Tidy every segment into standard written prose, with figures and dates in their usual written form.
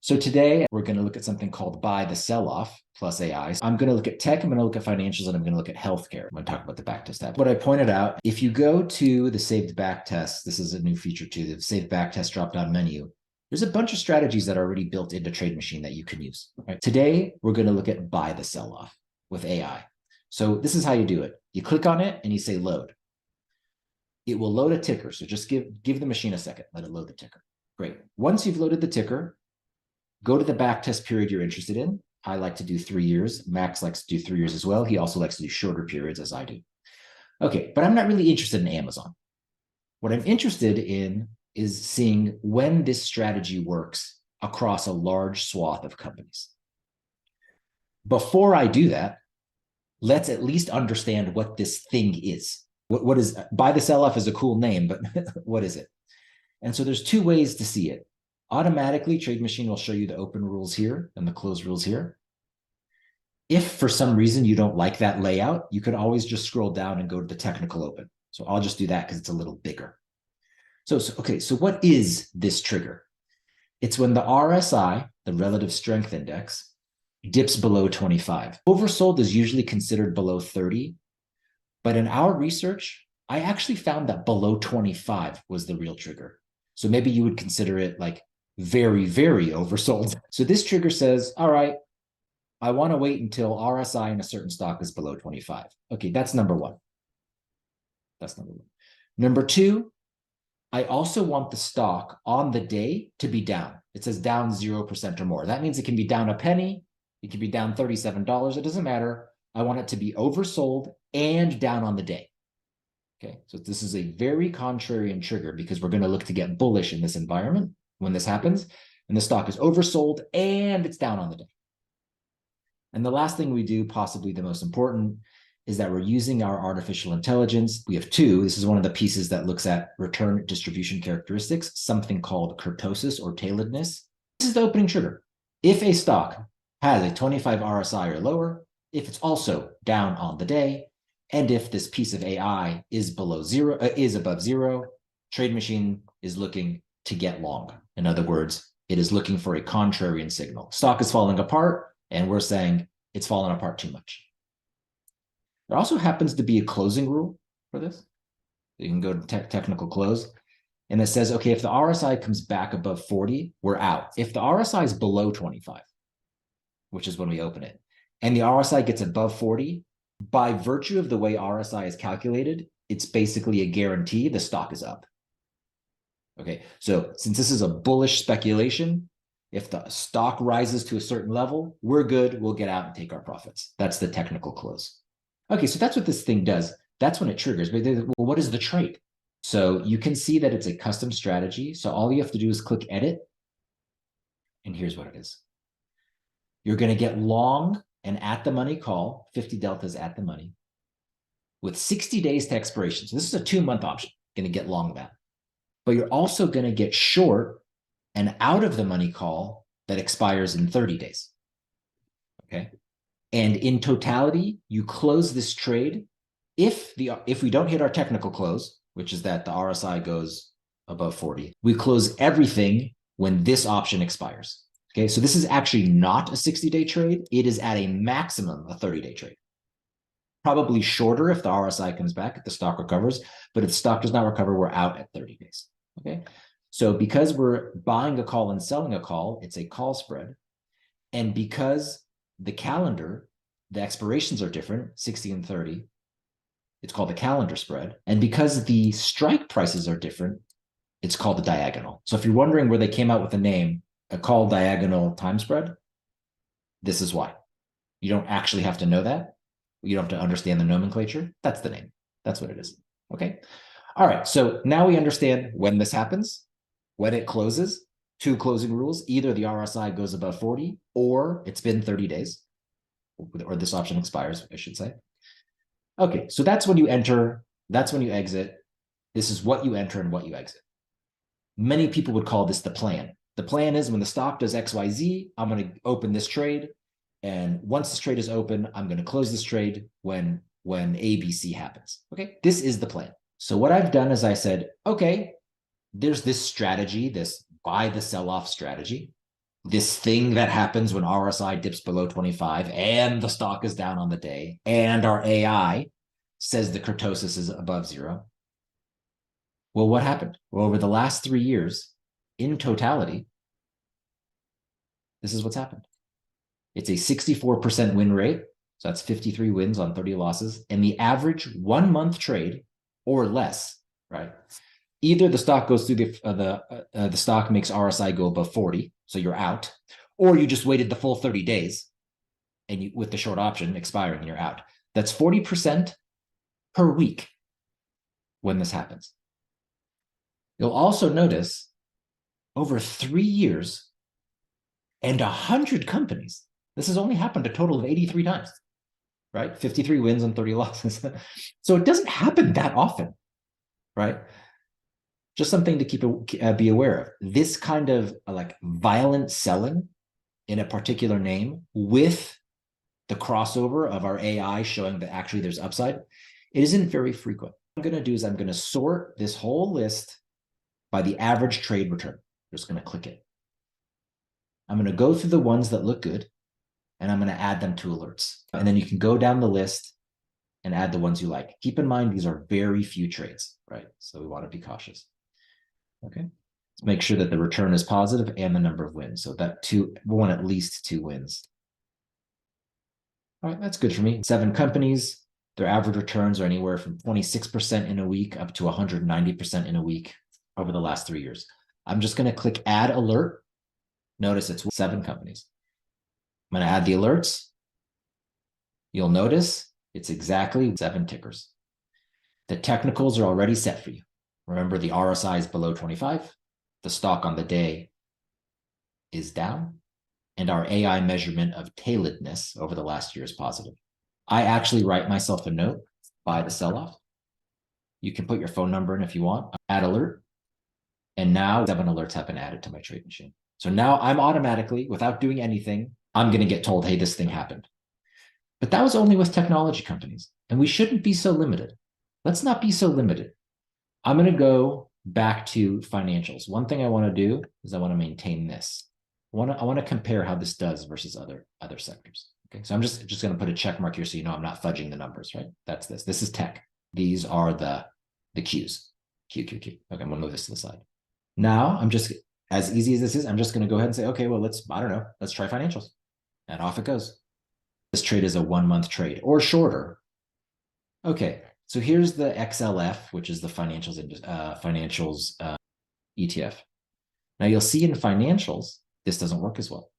So today we're going to look at something called Buy the Selloff plus AI. I'm going to look at tech, I'm going to look at financials, and I'm going to look at healthcare. I'm going to talk about the backtest app. What I pointed out, if you go to the saved backtest, this is a new feature too, the saved backtest drop-down menu, there's a bunch of strategies that are already built into TradeMachine that you can use. Right? Today, we're going to look at Buy the Selloff with AI. So this is how you do it. You click on it and you say load. It will load a ticker. So just give the machine a second, let it load the ticker. Great. Once you've loaded the ticker, go to the backtest period you're interested in. I like to do 3 years. Max likes to do 3 years as well. He also likes to do shorter periods as I do. Okay, but I'm not really interested in Amazon. What I'm interested in is seeing when this strategy works across a large swath of companies. Before I do that, let's at least understand what this thing is. What is Buy the Selloff is a cool name, but what is it? And so there's two ways to see it. Automatically, TradeMachine will show you the open rules here and the close rules here. If for some reason you don't like that layout, you could always just scroll down and go to the technical open. So I'll just do that because it's a little bigger. So what is this trigger? It's when the RSI, the relative strength index, dips below 25. Oversold is usually considered below 30. But in our research, I actually found that below 25 was the real trigger. So maybe you would consider it like very, very oversold. So this trigger says, all right, I want to wait until RSI in a certain stock is below 25. Okay, that's number one. That's number one. Number two, I also want the stock on the day to be down. It says down 0% or more. That means it can be down a penny. It can be down $37. It doesn't matter. I want it to be oversold and down on the day. Okay, so this is a very contrarian trigger because we're going to look to get bullish in this environment when this happens, and the stock is oversold and it's down on the day. And the last thing we do, possibly the most important, is that we're using our artificial intelligence. We have two. This is one of the pieces that looks at return distribution characteristics, something called kurtosis or tailoredness. This is the opening trigger. If a stock has a 25 RSI or lower, if it's also down on the day, and if this piece of AI is above zero, TradeMachine is looking to get long. In other words, it is looking for a contrarian signal. Stock is falling apart, and we're saying it's fallen apart too much. There also happens to be a closing rule for this. You can go to technical close, and it says, okay, if the RSI comes back above 40, we're out. If the RSI is below 25, which is when we open it, and the RSI gets above 40, by virtue of the way RSI is calculated, it's basically a guarantee the stock is up. Okay, so since this is a bullish speculation, if the stock rises to a certain level, we're good. We'll get out and take our profits. That's the technical close. Okay, so that's what this thing does. That's when it triggers. But well, what is the trade? So you can see that it's a custom strategy. So all you have to do is click edit. And here's what it is. You're going to get long and at the money call, 50 deltas at the money, with 60 days to expiration. So this is a 2-month option, going to get long that. But you're also going to get short and out of the money call that expires in 30 days. Okay. And in totality, you close this trade. If we don't hit our technical close, which is that the RSI goes above 40, we close everything when this option expires. Okay, so this is actually not a 60-day trade. It is at a maximum a 30-day trade. Probably shorter if the RSI comes back, if the stock recovers, but if the stock does not recover, we're out at 30 days. Okay, so because we're buying a call and selling a call, it's a call spread. And because the calendar, the expirations are different, 60 and 30, it's called the calendar spread. And because the strike prices are different, it's called the diagonal. So if you're wondering where they came out with the name, a call diagonal time spread, this is why. You don't actually have to know that. You don't have to understand the nomenclature. That's the name. That's what it is. Okay. All right. So now we understand when this happens, when it closes, two closing rules. Either the RSI goes above 40 or it's been 30 days, or this option expires, I should say. Okay. So that's when you enter. That's when you exit. This is what you enter and what you exit. Many people would call this the plan. The plan is when the stock does XYZ, I'm going to open this trade. And once this trade is open, I'm going to close this trade when ABC happens. Okay, this is the plan. So what I've done is I said, okay, there's this strategy, this buy the sell-off strategy. this thing that happens when RSI dips below 25 and the stock is down on the day, and our AI says the kurtosis is above zero. Well, what happened? Well, over the last 3 years, in totality, this is what's happened. It's a 64% win rate. So that's 53 wins on 30 losses. And the average 1 month trade or less, right? Either the stock goes through the stock makes RSI go above 40, so you're out, or you just waited the full 30 days and you, with the short option expiring, and you're out. That's 40% per week when this happens. You'll also notice over 3 years and 100 companies, this has only happened a total of 83 times, right? 53 wins and 30 losses. So it doesn't happen that often, right? Just something to be aware of. This kind of like violent selling in a particular name with the crossover of our AI showing that actually there's upside, it isn't very frequent. What I'm going to do is I'm going to sort this whole list by the average trade return. I'm just going to click it. I'm going to go through the ones that look good, and I'm going to add them to alerts. And then you can go down the list and add the ones you like. Keep in mind, these are very few trades, right? So we want to be cautious. Okay. Let's make sure that the return is positive and the number of wins. So that we want at least 2 wins. All right, that's good for me. 7 companies, their average returns are anywhere from 26% in a week up to 190% in a week over the last 3 years. I'm just going to click add alert. Notice it's 7 companies. I'm going to add the alerts. You'll notice it's exactly 7 tickers. The technicals are already set for you. Remember, the RSI is below 25. The stock on the day is down. And our AI measurement of tailedness over the last year is positive. I actually write myself a note, buy the sell-off. You can put your phone number in if you want, add alert. And now 7 alerts have been added to my TradeMachine. So now I'm automatically, without doing anything, I'm going to get told, hey, this thing happened. But that was only with technology companies. And we shouldn't be so limited. Let's not be so limited. I'm going to go back to financials. One thing I want to do is I want to maintain this. I want to compare how this does versus other sectors. Okay, so I'm just going to put a check mark here so you know I'm not fudging the numbers, right? That's this. This is tech. These are the Qs. Q. Okay, I'm going to move this to the side. Now I'm just, as easy as this is, I'm just going to go ahead and say, okay, well, let's try financials. And off it goes. This trade is a 1 month trade or shorter. Okay, so here's the XLF, which is the financials ETF. Now you'll see in financials, this doesn't work as well.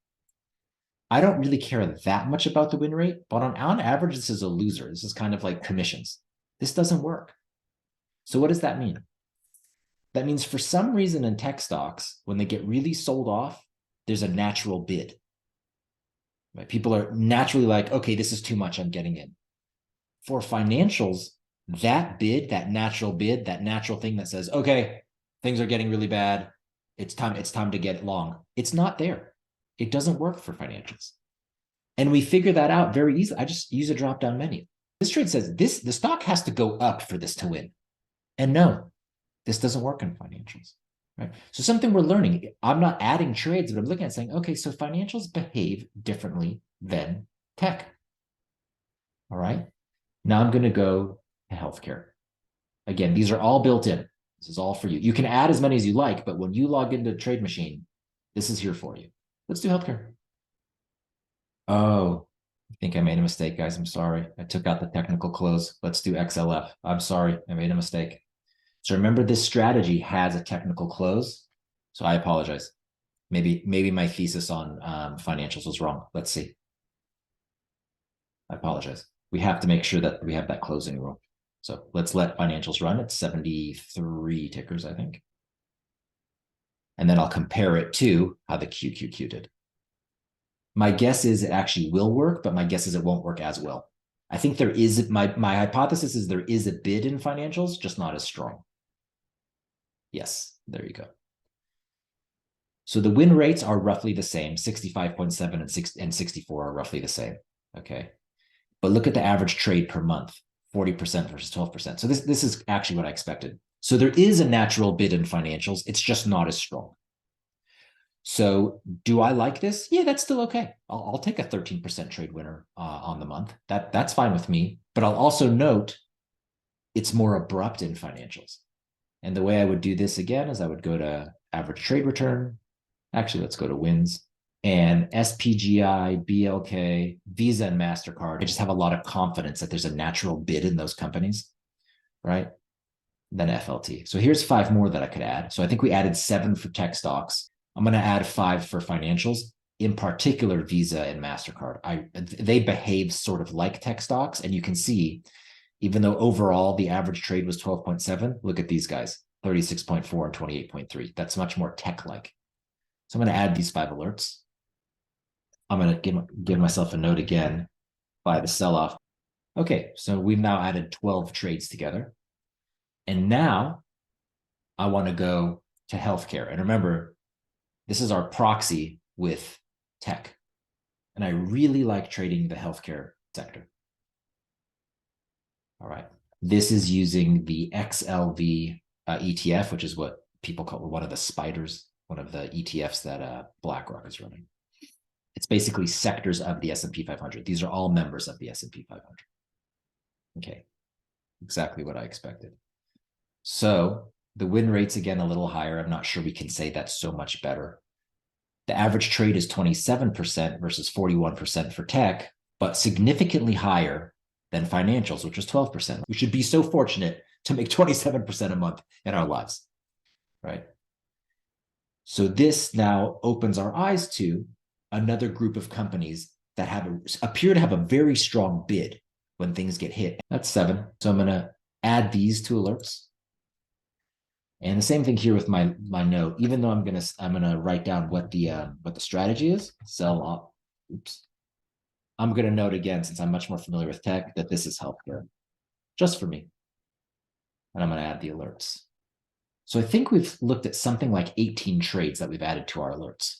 I don't really care that much about the win rate, but on average, this is a loser. This is kind of like commissions. This doesn't work. So what does that mean? That means for some reason in tech stocks, when they get really sold off, there's a natural bid. Right? People are naturally like, okay, this is too much, I'm getting in. For financials, that bid, that natural thing that says, okay, things are getting really bad, it's time to get long. It's not there. It doesn't work for financials. And we figure that out very easily. I just use a drop-down menu. This trade says the stock has to go up for this to win. And no, this doesn't work in financials. Right? So something we're learning, I'm not adding trades, but I'm looking at saying, okay, so financials behave differently than tech. All right. Now I'm going to go to healthcare. Again, these are all built in. This is all for you. You can add as many as you like, but when you log into TradeMachine, this is here for you. Let's do healthcare. Oh, I think I made a mistake, guys. I'm sorry. I took out the technical close. Let's do XLF. I'm sorry. I made a mistake. So remember, this strategy has a technical close. So I apologize. Maybe my thesis on financials was wrong. Let's see. I apologize. We have to make sure that we have that closing rule. So let's let financials run. It's 73 tickers, I think. And then I'll compare it to how the QQQ did. My guess is it actually will work, but my guess is it won't work as well. I think there is, my hypothesis is there is a bid in financials, just not as strong. Yes, there you go. So the win rates are roughly the same. 65.7 and 64 are roughly the same. Okay. But look at the average trade per month, 40% versus 12%. So this is actually what I expected. So there is a natural bid in financials. It's just not as strong. So do I like this? Yeah, that's still okay. I'll take a 13% trade winner on the month. That's fine with me. But I'll also note it's more abrupt in financials. And the way I would do this again is I would go to average trade return. Actually, let's go to wins. And SPGI, BLK, Visa, and MasterCard. I just have a lot of confidence that there's a natural bid in those companies, right? Then FLT. So here's 5 more that I could add. So I think we added 7 for tech stocks. I'm going to add 5 for financials, in particular Visa and MasterCard. They behave sort of like tech stocks. And you can see, even though overall the average trade was 12.7, look at these guys, 36.4 and 28.3. That's much more tech-like. So I'm going to add these 5 alerts. I'm going to give myself a note again, buy the sell-off. Okay, so we've now added 12 trades together. And now I want to go to healthcare. And remember, this is our proxy with tech. And I really like trading the healthcare sector. All right. This is using the XLV ETF, which is what people call one of the spiders, one of the ETFs that BlackRock is running. It's basically sectors of the S&P 500. These are all members of the S&P 500. Okay, exactly what I expected. So the win rate's again a little higher. I'm not sure we can say that's so much better. The average trade is 27% versus 41% for tech, but significantly higher than financials, which was 12%. We should be so fortunate to make 27% a month in our lives, right? So this now opens our eyes to another group of companies that appear to have a very strong bid when things get hit. That's 7. So I'm going to add these 2 alerts. And the same thing here with my note. Even though I'm gonna write down what the strategy is. Sell off. Oops. I'm gonna note again, since I'm much more familiar with tech, that this is healthcare, just for me. And I'm gonna add the alerts. So I think we've looked at something like 18 trades that we've added to our alerts.